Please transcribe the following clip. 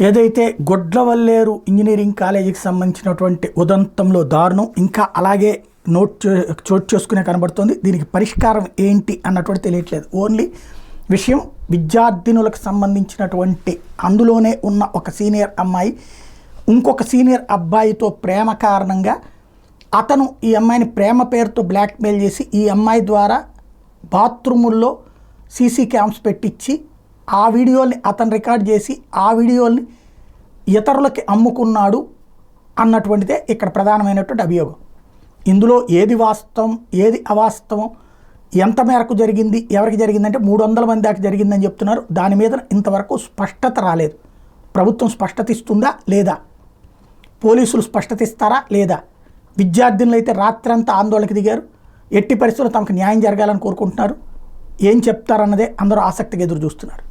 ఏదైతే గొడ్లవల్లేరు ఇంజనీరింగ్ కాలేజీకి సంబంధించినటువంటి ఉదంతంలో దారుణం ఇంకా అలాగే చోటు చేసుకునే కనబడుతుంది. దీనికి పరిష్కారం ఏంటి అన్నటువంటి తెలియట్లేదు. ఓన్లీ విషయం విద్యార్థినులకు సంబంధించినటువంటి అందులోనే ఉన్న ఒక సీనియర్ అమ్మాయి ఇంకొక సీనియర్ అబ్బాయితో ప్రేమ కారణంగా అతను ఈ అమ్మాయిని ప్రేమ పేరుతో బ్లాక్మెయిల్ చేసి ఈ అమ్మాయి ద్వారా బాత్రూముల్లో సీసీ క్యామ్స్ పెట్టించి ఆ వీడియోల్ని అతను రికార్డ్ చేసి ఆ వీడియోల్ని ఇతరులకి అమ్ముకున్నాడు అన్నటువంటిదే ఇక్కడ ప్రధానమైనటువంటి అభియోగం. ఇందులో ఏది వాస్తవం ఏది అవాస్తవం ఎంత మేరకు జరిగింది ఎవరికి జరిగిందంటే 300 మంది దాకా జరిగిందని చెప్తున్నారు. దాని మీద ఇంతవరకు స్పష్టత రాలేదు. ప్రభుత్వం స్పష్టత ఇస్తుందా లేదా, పోలీసులు స్పష్టత ఇస్తారా లేదా, విద్యార్థినులు అయితే రాత్రంతా ఆందోళనకి దిగారు. ఎట్టి పరిస్థితుల్లో తమకు న్యాయం జరగాలని కోరుకుంటున్నారు. ఏం చెప్తారన్నదే అందరూ ఆసక్తిగా ఎదురు చూస్తున్నారు.